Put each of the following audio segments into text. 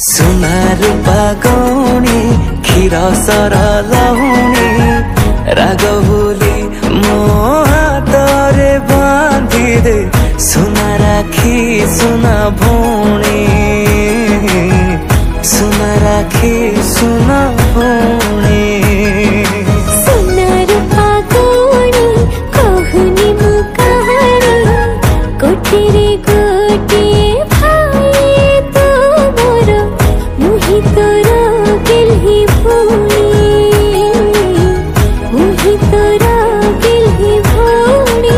सुना रूपा गौणी क्षीर सर लहुणी राग भूली मो हातरे बांधी दे सुना राखी सुना भौणी सुना राखी सुना भौणी सुना रूपा गौणी कहूनी मु कहानी कोठीरे गोटे भाई तो मोर मुहि तोर गेल्ही भौणी मुहि तोर गेल्ही भौणी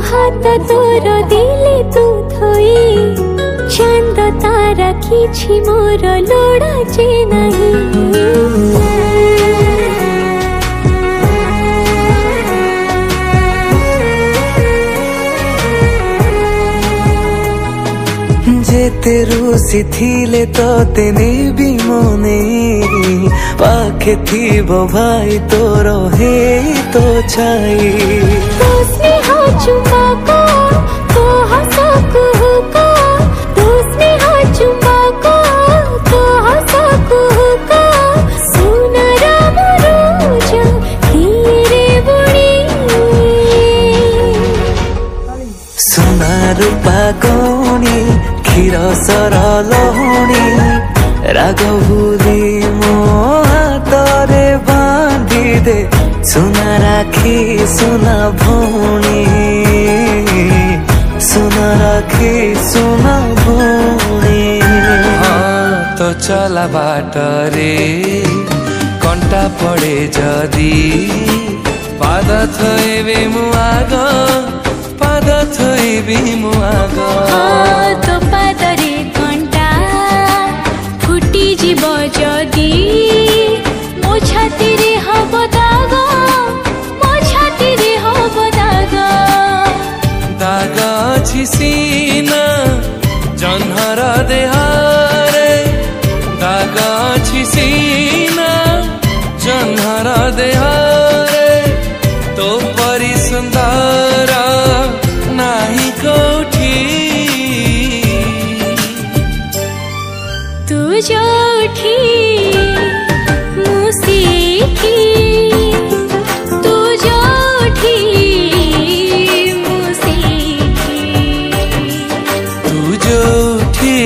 हाथ तोर दिले तू थई चांद तारा किछि मोर लोड़ा जे नहीं जेते रूसी थिले तो तेने भी मने पाखे थीबो भाई तोर हे तो छाई तो स्नेह चुमा को तो हंसा को तो स्नेह चुमा को तो हंसा को सुना राम रोज तेरे बुणी सुना रूपा गौणी क्षीर सर लहुणी राग भूली मो हातरे बांधी दे सुना राखी सुना भौणी सुना राखी सुना भौणी तो चला बाटरे कंटा पड़े जदी पाद थइबे मु आग पाद थइबे मु आग तो पादरे कंटा फुटी जीव जदी मो छाती रे हब दाग मो छाती रे हब दाग दाग अछि सीना जन्हर देहारे दाग अछि सीना जन्हर देहारे तो परि सुंदर नाही कोठी तू जोठी मुसीठी तू जोठी मुसीठी तू जोठी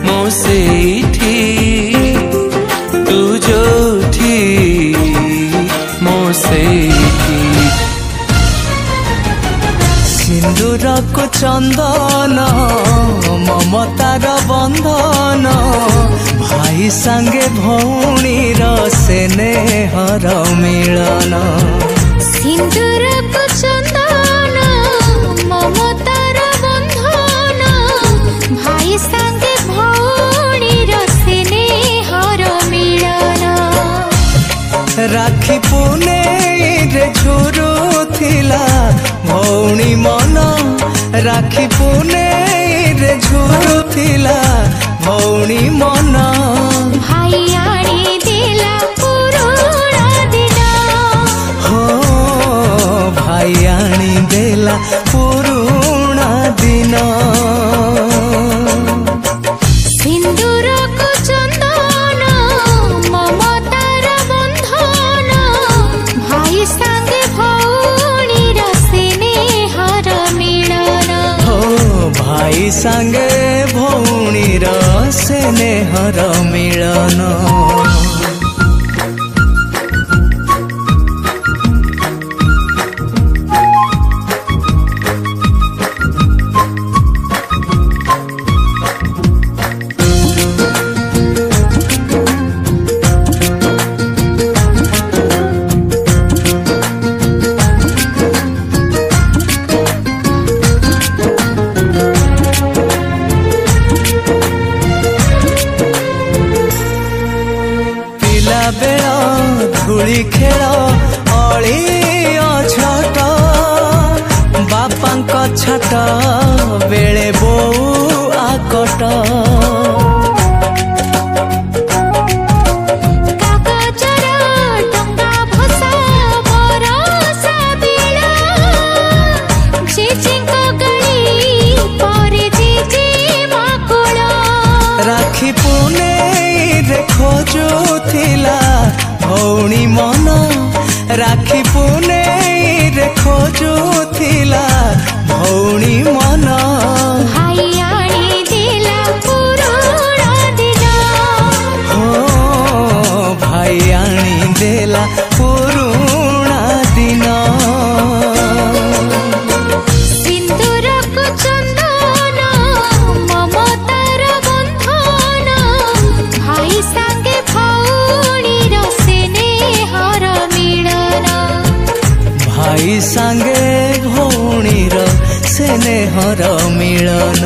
मोसेठी तू जोठी मोसेठी सिंदूर को चंदन ममतार बंधन भाई संगे भौणी स्नेहर मिलन सिंदूर को चंदन ममतार बंधन भाई संगे भौणी स्नेहर मिलन राखी पुने रे झुरु थिला भौणी मन राखी पुने रे झुरु थिला भौणी मन भाई आनी देला पुरुणा दिन हो भाई आनी देला पुरुणा दिन सिंदूर को चंदन ममतार बंधन भाई संगे भौणी स्नेहर मिलन हो भाई संगे भौणीर स्नेहर मिलन आकट बेले बोऊ आकट राखी पुने रे खोजुथिला भौणी मन राखी पुने रे खोजुथिला भौणी मन भाई आनी दिला पुरुणा दिन हो भाई आनी देला पुरुणा दिन सिंदूरको चंदन ममतार बंधन भाई संगे भौणीर स्नेहर मिलन भाई संगे भौणीर स्नेहर मिलन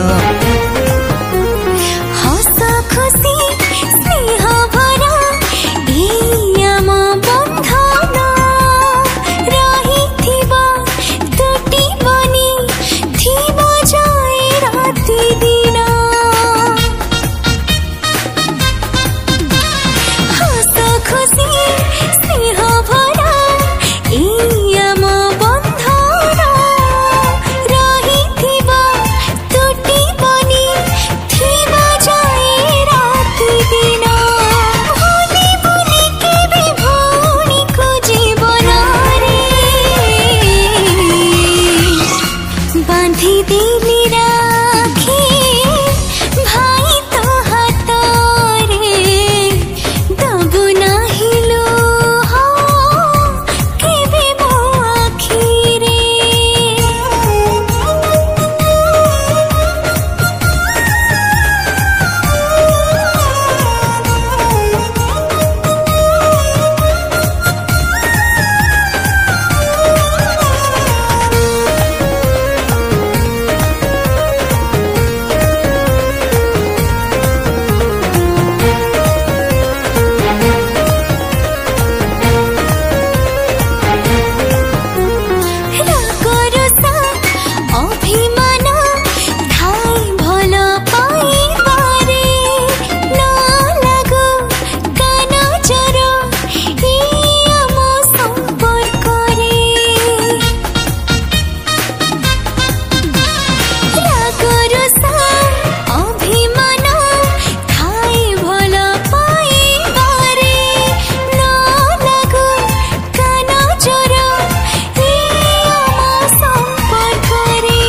हस खुशी स्नेह भरा आम बंधन रहिथिबा टूटिबनी थिबा जाए राति दिन हस खुशी स्नेह भरा आम बंधन रहिथिबा टूटिबनी थिबा जाए राति दिन भूली भूली केबे भौणी को जीवन रे बांधी देली राखी भाई तो हाथ रे दबु नाही लोह केबे मो आखी रे रागरसा अभिमान धाई भल पाइबारे न लागो कान चर ए आम संपर्करे रागरसा अभिमान धाई भल पाइबारे न लागो कान चर ए आम संपर्करे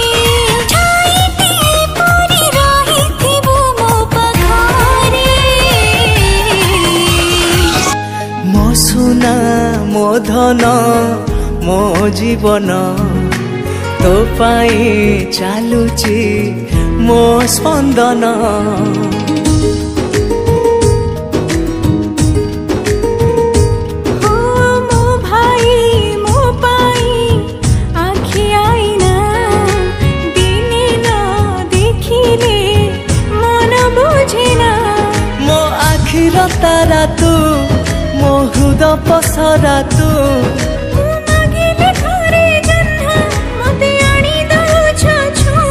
ठाईटिए परि रहिथिबु मो पाखरे मो सुना मो धन मो जीवन तो पाई चालुची मो स्पंदन हो मो भाई मो पाई आखि आईना दिने न देखिले मन बुझेना मो आखिर तारा तू मो हृदय पसरा तू मागिले घरे जन्हा मते आनी दउछ छु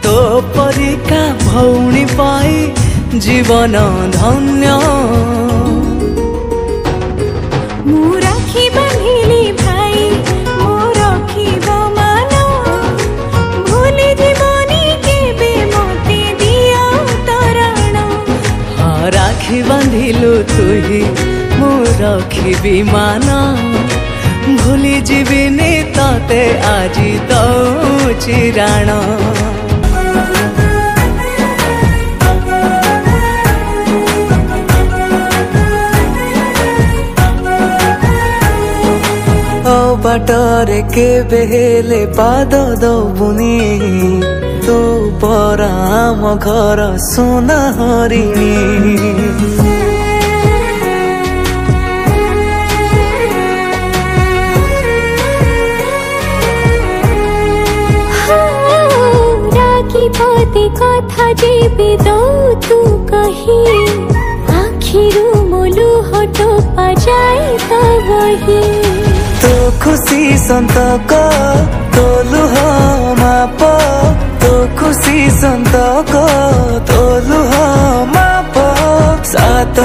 तो परिका भौणी पाई जीवन धन्य मु राखी बांधिली भाई मो रखिब मान भूली जीवनी केबे मते दिया तरण हाँ राखी बांधिलु तुही मु रखिबी मान भूली जीविनी तते आजी दउची राण बाटरे केबे हेले पाद दबुनी तू परा आम घर सुना हरिणी राखी पति कथा जीवी दो तू कही आखिरु मोलु हटो पाजाई तो वही तो खुशी संतक तो लुह माप सन्तको तोलु हो माप सात